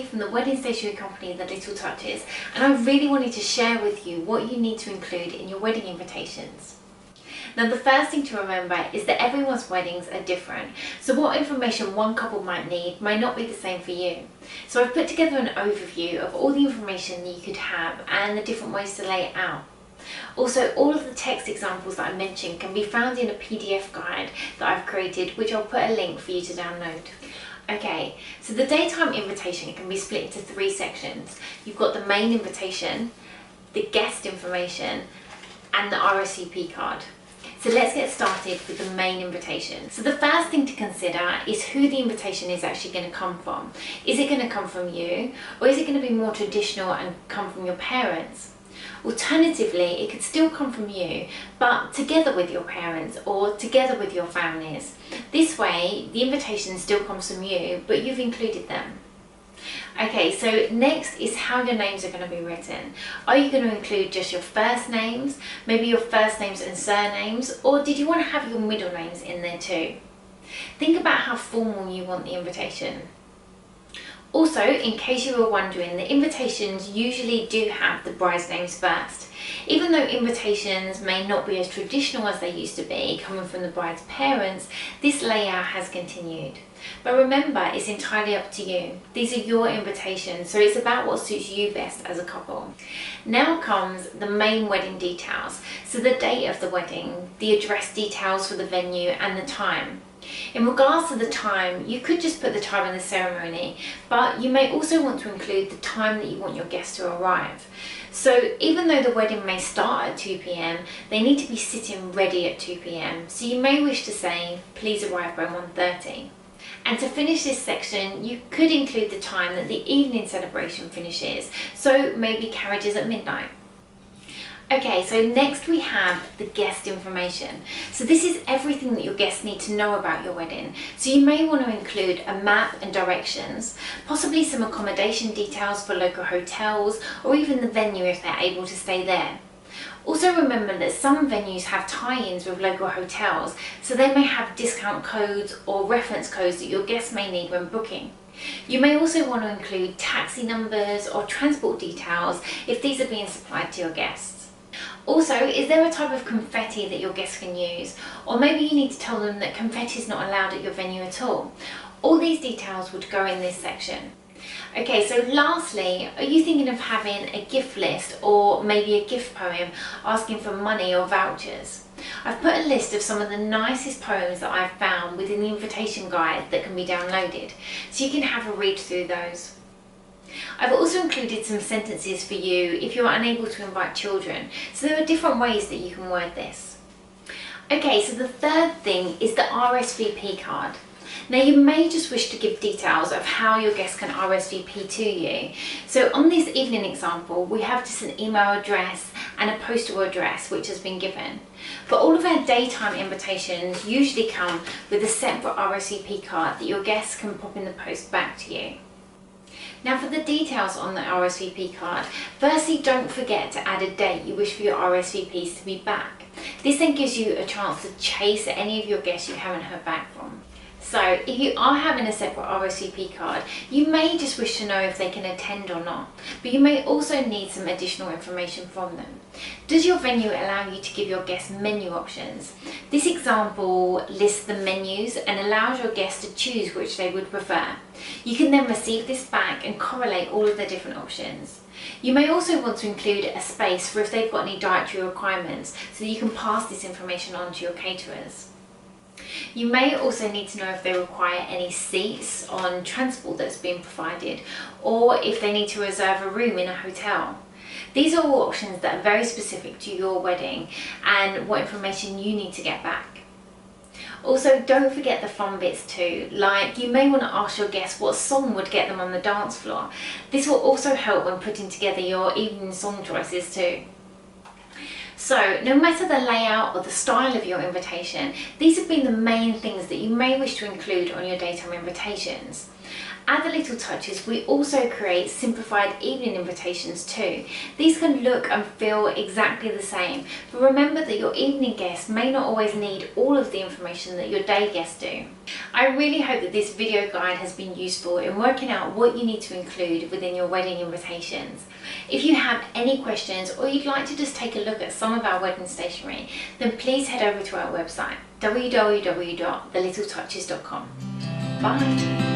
from the wedding stationery company The Little Touches, and I really wanted to share with you what you need to include in your wedding invitations. Now, the first thing to remember is that everyone's weddings are different, so what information one couple might need might not be the same for you. So I've put together an overview of all the information that you could have and the different ways to lay it out. Also, all of the text examples that I mentioned can be found in a PDF guide that I've created, which I'll put a link for you to download. Okay, so the daytime invitation can be split into 3 sections. You've got the main invitation, the guest information, and the RSVP card. So let's get started with the main invitation. So the first thing to consider is who the invitation is actually going to come from. Is it going to come from you, or is it going to be more traditional and come from your parents? Alternatively, it could still come from you, but together with your parents or together with your families. This way, the invitation still comes from you, but you've included them. Okay, so next is how your names are going to be written. Are you going to include just your first names, maybe your first names and surnames, or did you want to have your middle names in there too? Think about how formal you want the invitation. Also, in case you were wondering, the invitations usually do have the bride's names first. Even though invitations may not be as traditional as they used to be, coming from the bride's parents, this layout has continued. But remember, it's entirely up to you. These are your invitations, so it's about what suits you best as a couple. Now comes the main wedding details. So the date of the wedding, the address details for the venue, and the time. In regards to the time, you could just put the time of the ceremony, but you may also want to include the time that you want your guests to arrive. So even though the wedding may start at 2 p.m, they need to be sitting ready at 2 p.m. So you may wish to say, please arrive by 1:30. And to finish this section, you could include the time that the evening celebration finishes, so maybe carriages at midnight. Okay, so next we have the guest information. So this is everything that your guests need to know about your wedding. So you may want to include a map and directions, possibly some accommodation details for local hotels, or even the venue if they're able to stay there. Also remember that some venues have tie-ins with local hotels, so they may have discount codes or reference codes that your guests may need when booking. You may also want to include taxi numbers or transport details if these are being supplied to your guests. Also, is there a type of confetti that your guests can use? Or maybe you need to tell them that confetti is not allowed at your venue at all. All these details would go in this section. Okay, so lastly, are you thinking of having a gift list or maybe a gift poem asking for money or vouchers? I've put a list of some of the nicest poems that I've found within the invitation guide that can be downloaded, so you can have a read through those. I've also included some sentences for you if you're unable to invite children, so there are different ways that you can word this. Okay, so the third thing is the RSVP card. Now you may just wish to give details of how your guests can RSVP to you. So on this evening example, we have just an email address and a postal address which has been given. But all of our daytime invitations usually come with a separate RSVP card that your guests can pop in the post back to you. Now for the details on the RSVP card, firstly don't forget to add a date you wish for your RSVPs to be back. This then gives you a chance to chase any of your guests you haven't heard back from. So if you are having a separate RSVP card, you may just wish to know if they can attend or not, but you may also need some additional information from them. Does your venue allow you to give your guests menu options? This example lists the menus and allows your guests to choose which they would prefer. You can then receive this back and correlate all of the different options. You may also want to include a space for if they've got any dietary requirements, so that you can pass this information on to your caterers. You may also need to know if they require any seats on transport that's been provided, or if they need to reserve a room in a hotel. These are all options that are very specific to your wedding and what information you need to get back. Also, don't forget the fun bits too, like you may want to ask your guests what song would get them on the dance floor. This will also help when putting together your evening song choices too. So, no matter the layout or the style of your invitation, these have been the main things that you may wish to include on your daytime invitations. At The Little Touches, we also create simplified evening invitations too. These can look and feel exactly the same, but remember that your evening guests may not always need all of the information that your day guests do. I really hope that this video guide has been useful in working out what you need to include within your wedding invitations. If you have any questions or you'd like to just take a look at some of our wedding stationery, then please head over to our website www.thelittletouches.com. Bye!